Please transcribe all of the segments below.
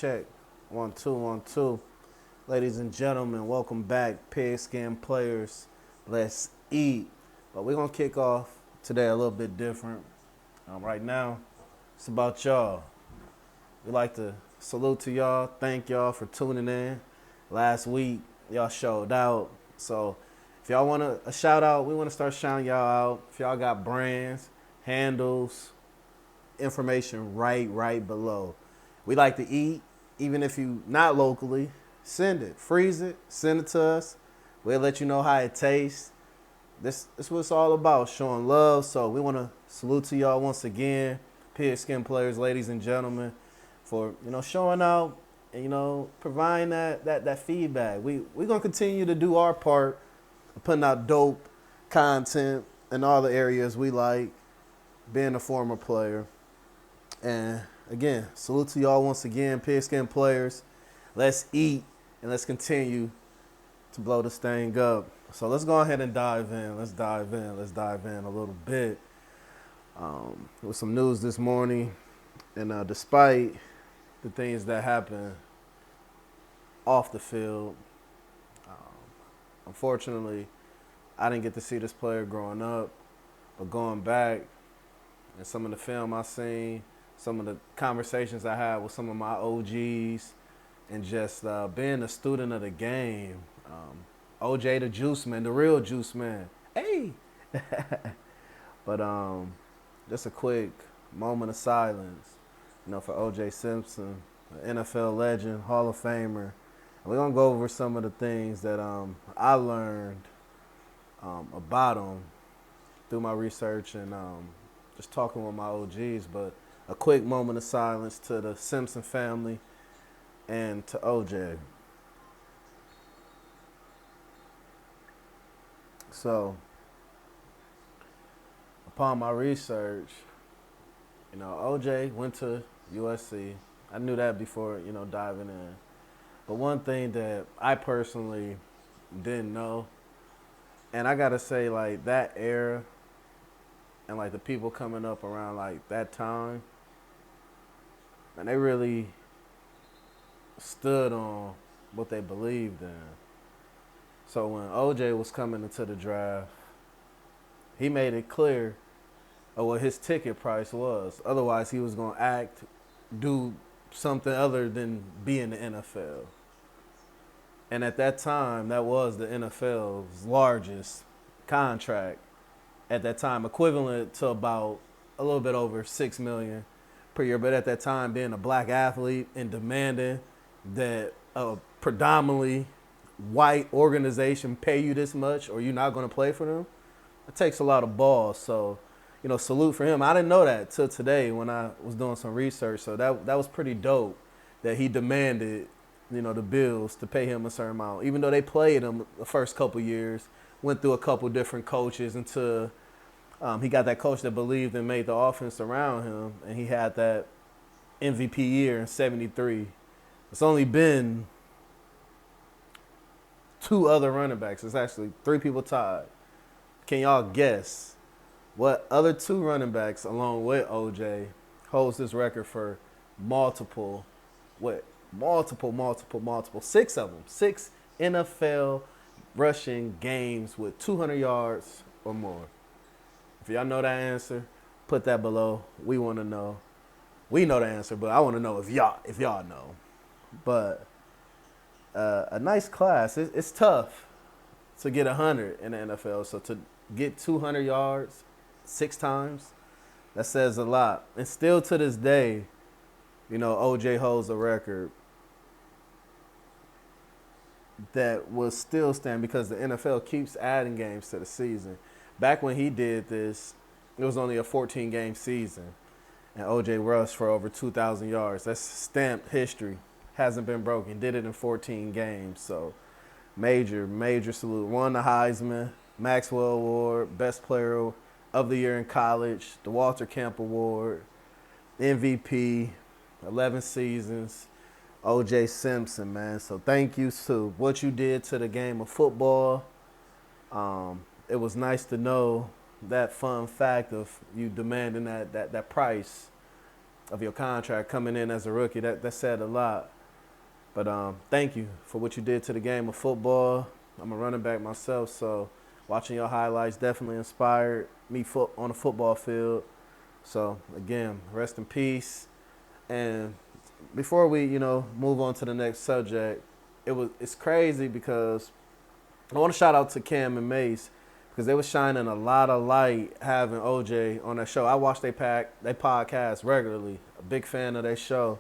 check. 1, 2, 1, 2. Ladies and gentlemen, welcome back. Pigskin players, let's eat. But we're going to kick off today a little bit different. Right now, it's about y'all. We like to salute to y'all. Thank y'all for tuning in. Last week, y'all showed out. So if y'all want a shout out, we want to start shouting y'all out. If y'all got brands, handles, information right below. We like to eat, even if you not locally, send it, freeze it, send it to us. We'll let you know how it tastes. This is what it's all about, showing love. So we want to salute to y'all once again, Pigskin players, ladies and gentlemen, for showing out and providing that feedback. We're gonna continue to do our part, putting out dope content in all the areas we like, being a former player. And again, salute to y'all once again, Pigskin players. Let's eat and let's continue to blow this thing up. So let's go ahead and dive in. Let's dive in a little bit. With some news this morning, and despite the things that happen off the field, unfortunately, I didn't get to see this player growing up, but going back and some of the film I seen, some of the conversations I had with some of my OGs, and just being a student of the game. OJ the Juice Man, the real Juice Man. Hey! But just a quick moment of silence, for OJ Simpson, an NFL legend, Hall of Famer. And we're going to go over some of the things that I learned about him through my research and just talking with my OGs. But a quick moment of silence to the Simpson family and to OJ. So, upon my research, OJ went to USC. I knew that before, diving in. But one thing that I personally didn't know, and I gotta say, like, that era and, like, the people coming up around, like, that time, and they really stood on what they believed in. So when OJ was coming into the draft, he made it clear of what his ticket price was. Otherwise, he was going to do something other than be in the NFL. And at that time, that was the NFL's largest contract at that time, equivalent to about a little bit over $6 million per year. But at that time, being a black athlete and demanding that a predominantly white organization pay you this much or you're not going to play for them, it takes a lot of balls. So, salute for him. I didn't know that till today when I was doing some research. So that was pretty dope that he demanded, the Bills to pay him a certain amount. Even though they played him the first couple years, went through a couple different coaches until he got that coach that believed and made the offense around him, and he had that MVP year in '73. It's only been 2 other running backs. It's actually 3 people tied. Can y'all guess what other 2 running backs, along with OJ, holds this record for multiple, 6 of them, 6 NFL rushing games with 200 yards or more? If y'all know that answer, put that below. We want to know. We know the answer, but I want to know if y'all know. But a nice class. It's tough to get 100 in the NFL. So to get 200 yards 6 times, that says a lot. And still to this day, OJ holds a record that will still stand because the NFL keeps adding games to the season. Back when he did this, it was only a 14-game season, and OJ rushed for over 2,000 yards. That's stamped history. Hasn't been broken. Did it in 14 games. So major salute. Won the Heisman, Maxwell Award, Best Player of the Year in college, the Walter Camp Award, MVP, 11 seasons. OJ Simpson, man. So thank you to what you did to the game of football. It was nice to know that fun fact of you demanding that price of your contract coming in as a rookie. That said a lot. But thank you for what you did to the game of football. I'm a running back myself, so watching your highlights definitely inspired me on the football field. So again, rest in peace. And before we, move on to the next subject, it's crazy because I want to shout out to Cam and Mace because they were shining a lot of light having OJ on their show. I watch they podcast regularly. A big fan of their show.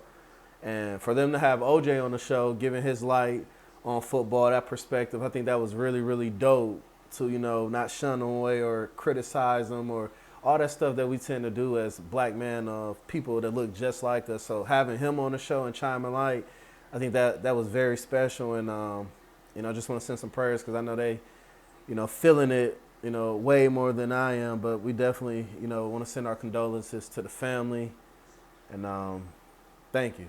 And for them to have OJ on the show, giving his light on football, that perspective, I think that was really, really dope to, not shun them away or criticize them or all that stuff that we tend to do as black men of people that look just like us. So having him on the show and chiming light, I think that was very special. And, I just want to send some prayers because I know they, feeling it, way more than I am. But we definitely, want to send our condolences to the family. And thank you.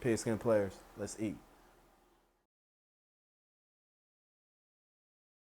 Pigskin players, let's eat.